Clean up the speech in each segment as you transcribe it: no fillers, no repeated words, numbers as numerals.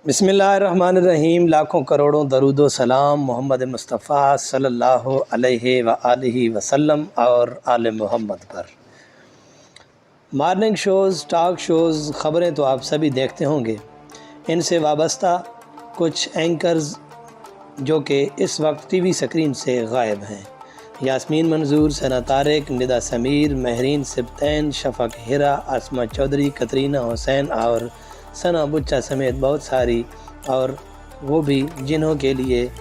बिस्मिल्लाहिर्रहमानिर्रहीम। लाखों करोड़ों दरूद व सलाम मोहम्मद मुस्तफ़ा सल्लल्लाहु अलैहि व आलिहि वसल्लम और आले मोहम्मद पर। मॉर्निंग शोज़, टॉक शोज़, ख़बरें तो आप सभी देखते होंगे। इनसे वाबस्ता कुछ एंकर्स जो कि इस वक्त टीवी स्क्रीन से गायब हैं। यास्मीन मंजूर, सना तारिक, निदा समीर, महरीन सिब्तैन, शफ़क हिरा, आसमा चौधरी, कतरीना हुसैन और सना बुच्चा समेत बहुत सारी, और वो भी जिन्हों के लिए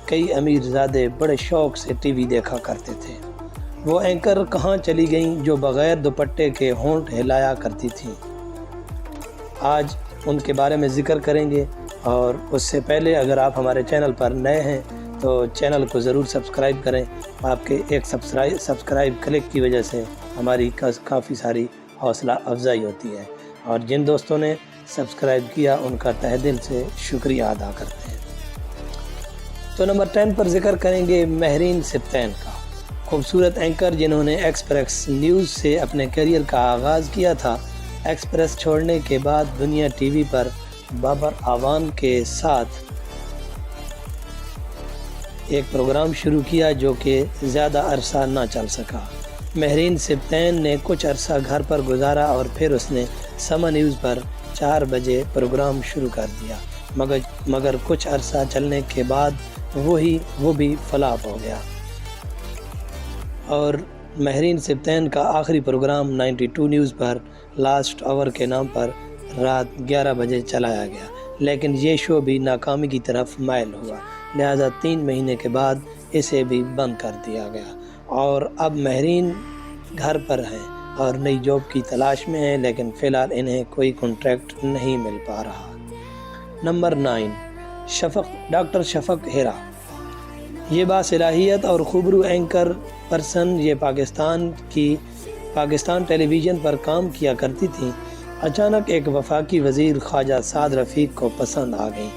कई अमीरज़ादे बड़े शौक़ से टीवी देखा करते थे। वो एंकर कहाँ चली गईं जो बग़ैर दुपट्टे के होंठ हिलाया करती थीं। आज उनके बारे में ज़िक्र करेंगे, और उससे पहले अगर आप हमारे चैनल पर नए हैं तो चैनल को ज़रूर सब्सक्राइब करें। आपके एक सब्सक्राइब क्लिक की वजह से हमारी काफ़ी सारी हौसला अफजाई होती है, और जिन दोस्तों ने सब्सक्राइब किया उनका तहे दिल से शुक्रिया अदा करते हैं। तो नंबर 10 पर ज़िक्र करेंगे महरीन सिब्तैन का। खूबसूरत एंकर जिन्होंने एक्सप्रेस न्यूज़ से अपने करियर का आगाज़ किया था। एक्सप्रेस छोड़ने के बाद दुनिया टीवी पर बाबर आवान के साथ एक प्रोग्राम शुरू किया जो कि ज़्यादा अरसा ना चल सका। महरीन सिब्तैन ने कुछ अरसा घर पर गुजारा और फिर उसने समा न्यूज़ पर 4 बजे प्रोग्राम शुरू कर दिया, मगर कुछ अरसा चलने के बाद वो भी फ्लॉप हो गया, और महरीन सिब्तैन का आखिरी प्रोग्राम 92 न्यूज़ पर लास्ट आवर के नाम पर रात 11 बजे चलाया गया, लेकिन ये शो भी नाकामी की तरफ माइल हुआ। लिहाजा 3 महीने के बाद इसे भी बंद कर दिया गया, और अब महरीन घर पर हैं और नई जॉब की तलाश में हैं, लेकिन फ़िलहाल इन्हें कोई कॉन्ट्रैक्ट नहीं मिल पा रहा। नंबर 9, डॉक्टर शफ़क हिरा। ये बासलाहियत और खुबरू एंकर पर्सन ये पाकिस्तान टेलीविज़न पर काम किया करती थीं। अचानक एक वफाकी वज़ीर ख्वाजा साद रफ़ीक को पसंद आ गई।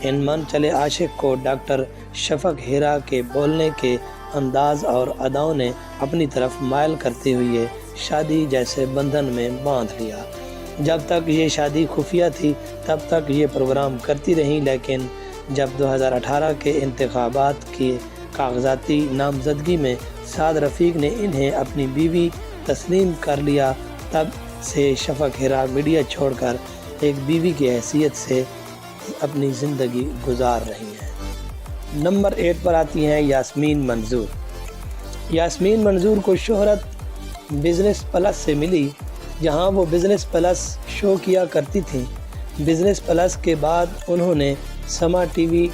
इन मन चले आशिक को डॉक्टर शफ़क हिरा के बोलने के अंदाज़ और अदाओं ने अपनी तरफ मायल करते हुए शादी जैसे बंधन में बांध लिया। जब तक ये शादी खुफिया थी तब तक ये प्रोग्राम करती रहीं, लेकिन जब 2018 के इंतखाबात की कागजाती नामजदगी में साद रफ़ीक ने इन्हें अपनी बीवी तस्लीम कर लिया, तब से शफ़क हिरा मीडिया छोड़कर एक बीवी की हैसियत से अपनी ज़िंदगी गुजार रही हैं। नंबर 8 पर आती हैं यास्मीन मंजूर। यास्मीन मंजूर को शोहरत बिज़नेस प्लस से मिली, जहां वो बिज़नेस प्लस शो किया करती थीं। बिज़नेस प्लस के बाद उन्होंने समा टीवी,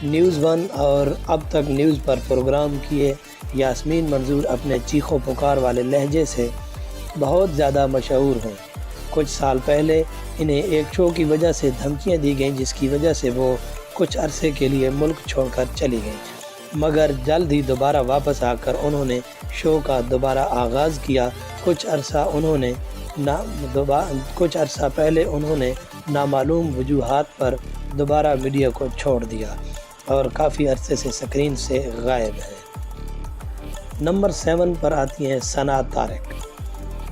न्यूज़ 1 और अब तक न्यूज़ पर प्रोग्राम किए। यास्मीन मंजूर अपने चीखों पुकार वाले लहजे से बहुत ज़्यादा मशहूर हैं। कुछ साल पहले इन्हें एक शो की वजह से धमकियां दी गईं, जिसकी वजह से वो कुछ अरसे के लिए मुल्क छोड़कर चली गईं, मगर जल्द ही दोबारा वापस आकर उन्होंने शो का दोबारा आगाज़ किया। कुछ अरसा पहले उन्होंने नामालूम वजूहात पर दोबारा मीडिया को छोड़ दिया और काफ़ी अरसे से स्क्रीन से गायब हैं। नंबर 7 पर आती हैं सना तारिक।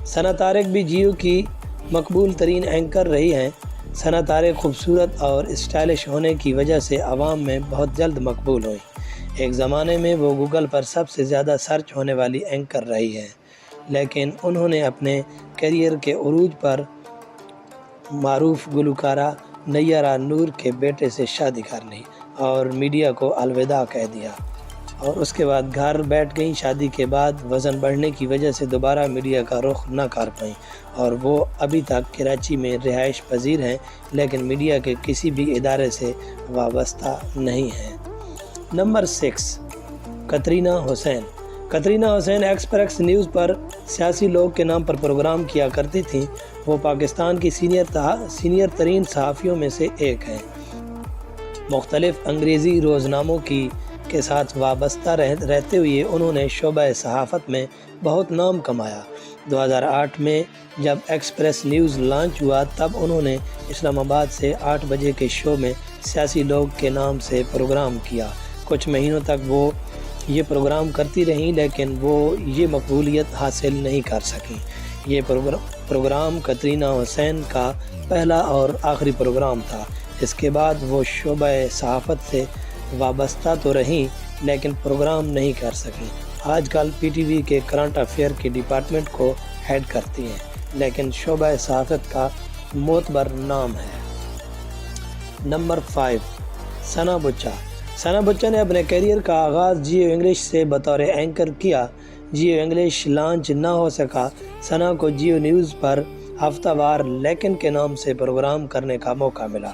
सना तारिक भी जियो की मकबूल तरीन एंकर रही हैं। सना तारिक खूबसूरत और स्टाइलिश होने की वजह से आवाम में बहुत जल्द मकबूल हुई। एक ज़माने में वो गूगल पर सबसे ज़्यादा सर्च होने वाली एंकर रही है, लेकिन उन्होंने अपने करियर के उरूज पर मारूफ गुलकारा नैयरा नूर के बेटे से शादी कर ली और मीडिया को अलविदा कह दिया, और उसके बाद घर बैठ गई। शादी के बाद वज़न बढ़ने की वजह से दोबारा मीडिया का रुख न कर पाई, और वो अभी तक कराची में रिहाइश पजीर हैं, लेकिन मीडिया के किसी भी इदारे से वाबस्ता नहीं हैं। Number 6, Katrina Hussain. Katrina Hussain express news पर सियासी लोग के नाम पर प्रोग्राम किया करती थीं। वो पाकिस्तान की सीनियर तरीन सहाफ़ियों में से एक हैं। मुख्तलिफ़ अंग्रेज़ी रोज़नामों के साथ वाबस्ता रहते हुए उन्होंने शोबा सहाफ़त में बहुत नाम कमाया। 2008 में जब एक्सप्रेस न्यूज़ लॉन्च हुआ तब उन्होंने इस्लामाबाद से 8 बजे के शो में सियासी लोग के नाम से प्रोग्राम किया। कुछ महीनों तक वो ये प्रोग्राम करती रहीं, लेकिन वो ये मकबूलियत हासिल नहीं कर सकीं। ये प्रोग्राम कतरीना हुसैन का पहला और आखिरी प्रोग्राम था। اس کے بعد وہ شعبہ صحافت سے وابستہ تو رہیں لیکن پروگرام نہیں کر سکیں۔ آج کل پی ٹی وی کے کرنٹ افیئر کے ڈپارٹمنٹ کو ہیڈ کرتی ہیں، لیکن شعبہ صحافت کا معتبر نام ہے۔ نمبر 5، ثنا بچہ۔ ثنا بچہ نے اپنے کیریئر کا آغاز جیو انگلش سے بطور اینکر کیا۔ جیو انگلش لانچ نہ ہو سکا، ثنا کو جیو نیوز پر ہفتہ وار لیکن کے نام سے پروگرام کرنے کا موقع ملا۔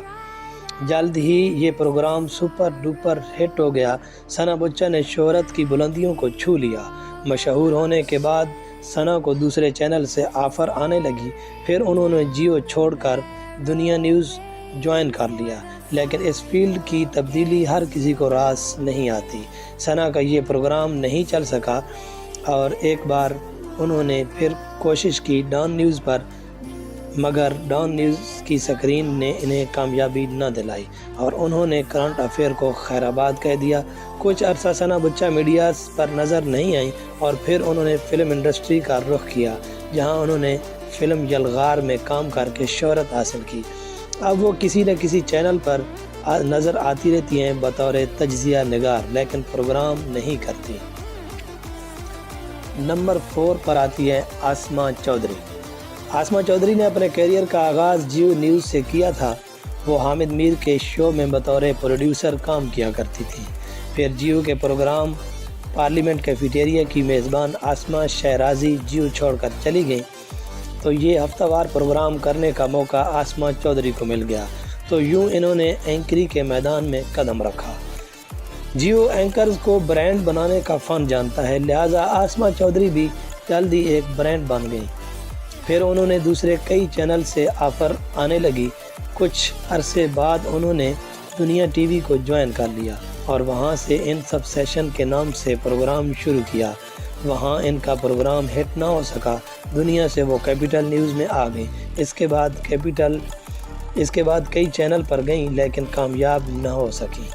جلد ہی یہ پروگرام سپر ڈوپر ہٹ ہو گیا۔ ثنا بچہ نے شہرت کی بلندیوں کو چھو لیا۔ مشہور ہونے کے بعد ثنا کو دوسرے چینل سے آفر آنے لگی، پھر انہوں نے جیو چھوڑ کر دنیا نیوز جوائن کر لیا، لیکن اس فیلڈ کی تبدیلی ہر کسی کو راس نہیں آتی۔ ثنا کا یہ پروگرام نہیں چل سکا اور ایک بار انہوں نے پھر کوشش کی ڈان نیوز پر، مگر ڈان نیوز کی سکرین نے انہیں کامیابی نہ دلائی اور انہوں نے کرنٹ افیئر کو خیر آباد کہہ دیا۔ کچھ عرصہ ثنا بچہ میڈیا پر نظر نہیں آئیں اور پھر انہوں نے فلم انڈسٹری کا رخ کیا، جہاں انہوں نے فلم یلغار میں کام کر کے شہرت حاصل کی۔ اب وہ کسی نہ کسی چینل پر نظر آتی رہتی ہیں بطور تجزیہ نگار، لیکن پروگرام نہیں کرتی۔ نمبر 4 پر آتی ہے آسماں چودھری۔ آسماں چودھری نے اپنے کیریئر کا آغاز جیو نیوز سے کیا تھا۔ وہ حامد میر کے شو میں بطور پروڈیوسر کام کیا کرتی تھی۔ پھر جیو کے پروگرام پارلیمنٹ کیفیٹیریا کی میزبان آسماں شہرازی جیو چھوڑ کر چلی گئیں، تو یہ ہفتہ وار پروگرام کرنے کا موقع آسماں چودھری کو مل گیا، تو یوں انہوں نے اینکری کے میدان میں قدم رکھا۔ جیو اینکرز کو برانڈ بنانے کا فن جانتا ہے، لہٰذا آسماں چودھری بھی جلدی ایک برانڈ بن گئیں۔ پھر انہوں نے دوسرے کئی چینل سے آفر آنے لگی۔ کچھ عرصے بعد انہوں نے دنیا ٹی وی کو جوائن کر لیا اور وہاں سے ان سب سیشن کے نام سے پروگرام شروع کیا۔ وہاں ان کا پروگرام ہٹ نہ ہو سکا۔ دنیا سے وہ کیپٹل نیوز میں آ گئیں۔ اس کے بعد کئی چینل پر گئیں لیکن کامیاب نہ ہو سکیں۔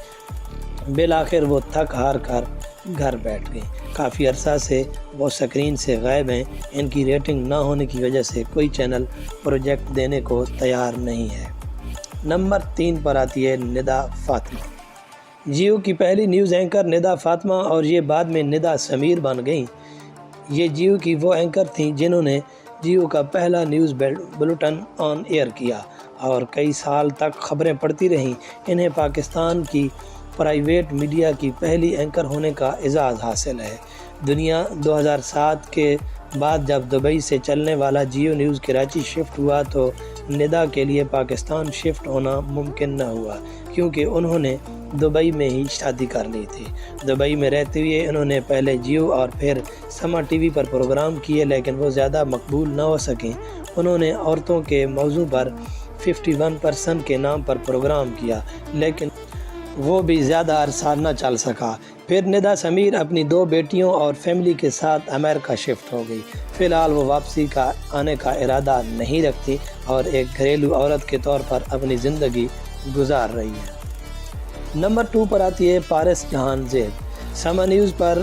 بالآخر وہ تھک ہار کر گھر بیٹھ گئیں۔ کافی عرصہ سے وہ سکرین سے غائب ہیں۔ ان کی ریٹنگ نہ ہونے کی وجہ سے کوئی چینل پروجیکٹ دینے کو تیار نہیں ہے۔ نمبر 3 پر آتی ہے ندا فاطمہ۔ جیو کی پہلی نیوز اینکر ندا فاطمہ اور یہ بعد میں ندا سمیر بن گئیں۔ یہ جیو کی وہ اینکر تھیں جنہوں نے جیو کا پہلا نیوز بلیٹن آن ایئر کیا اور کئی سال تک خبریں پڑھتی رہیں۔ انہیں پاکستان کی پرائیویٹ میڈیا کی پہلی اینکر ہونے کا اعزاز حاصل ہے۔ دنیا 2007 کے بعد جب دبئی سے چلنے والا جیو نیوز کراچی شفٹ ہوا تو ندا کے لیے پاکستان شفٹ ہونا ممکن نہ ہوا، کیونکہ انہوں نے دبئی میں ہی شادی کر لی تھی۔ دبئی میں رہتے ہوئے انہوں نے پہلے جیو اور پھر سما ٹی وی پر پروگرام کیے، لیکن وہ زیادہ مقبول نہ ہو سکیں۔ انہوں نے عورتوں کے موضوع پر 51% کے نام پر پروگرام کیا، لیکن وہ بھی زیادہ عرصہ نہ چل سکا۔ پھر ندا سمیر اپنی 2 بیٹیوں اور فیملی کے ساتھ امریکہ شفٹ ہو گئی۔ فی الحال وہ واپسی کا آنے کا ارادہ نہیں رکھتی اور ایک گھریلو عورت کے طور پر اپنی زندگی گزار رہی ہے۔ نمبر 2 پر آتی ہے پارس جہان زیب۔ سما نیوز پر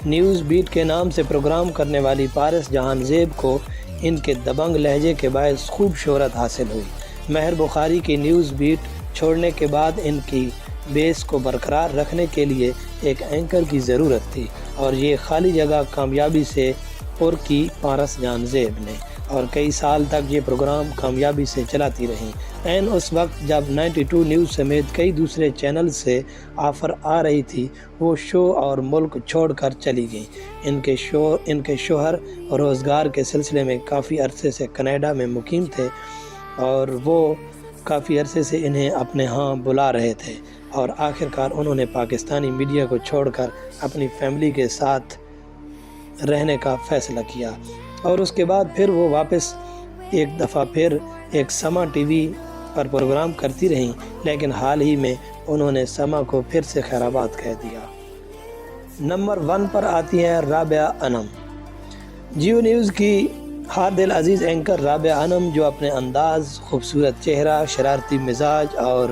نیوز بیٹ کے نام سے پروگرام کرنے والی پارس جہان زیب کو ان کے دبنگ لہجے کے باعث خوب شہرت حاصل ہوئی۔ مہر بخاری کی نیوز بیٹ چھوڑنے کے بعد ان کی بیس کو برقرار رکھنے کے لیے ایک اینکر کی ضرورت تھی اور یہ خالی جگہ کامیابی سے پر کی پارس جہان زیب نے، اور کئی سال تک یہ پروگرام کامیابی سے چلاتی رہیں۔ عین اس وقت جب 92 نیوز سمیت کئی دوسرے چینل سے آفر آ رہی تھی، وہ شو اور ملک چھوڑ کر چلی گئیں۔ ان کے شوہر روزگار کے سلسلے میں کافی عرصے سے کینیڈا میں مقیم تھے اور وہ کافی عرصے سے انہیں اپنے ہاں بلا رہے تھے، اور آخرکار انہوں نے پاکستانی میڈیا کو چھوڑ کر اپنی فیملی کے ساتھ رہنے کا فیصلہ کیا، اور اس کے بعد پھر وہ واپس ایک دفعہ پھر ایک سما ٹی وی پر پروگرام کرتی رہیں، لیکن حال ہی میں انہوں نے سما کو پھر سے خیر آباد کہہ دیا۔ نمبر 1 پر آتی ہے رابعہ انم۔ جیو نیوز کی ہر دل عزیز اینکر رابعہ انم، جو اپنے انداز، خوبصورت چہرہ، شرارتی مزاج اور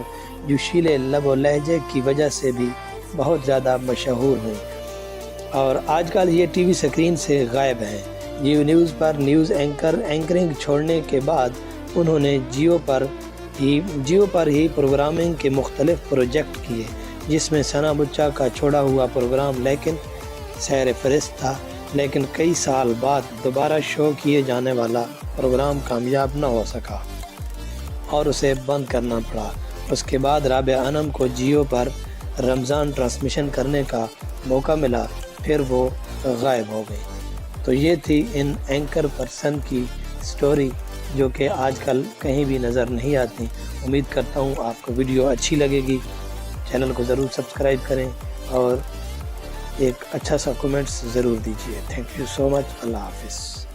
جوشیلے لب و لہجے کی وجہ سے بھی بہت زیادہ مشہور ہوئی، اور آج کل یہ ٹی وی سکرین سے غائب ہیں۔ جیو نیوز پر نیوز اینکرنگ چھوڑنے کے بعد انہوں نے جیو پر जियो पर ही प्रोग्रामिंग के मुख्तलिफ प्रोजेक्ट किए, जिसमें सना बुच्चा का छोड़ा हुआ प्रोग्राम लेकिन सैर फहरिस्त था, लेकिन कई साल बाद दोबारा शो किए जाने वाला प्रोग्राम कामयाब न हो सका और उसे बंद करना पड़ा। उसके बाद राबिया अनम को जियो पर रमज़ान ट्रांसमिशन करने का मौका मिला, फिर वो गायब हो गई। तो ये थी इन एंकर पर्सन की स्टोरी जो कि आजकल कहीं भी नज़र नहीं आती। उम्मीद करता हूँ आपको वीडियो अच्छी लगेगी। चैनल को ज़रूर सब्सक्राइब करें और एक अच्छा सा कमेंट्स ज़रूर दीजिए। Thank you so much. अल्लाह हाफिज़।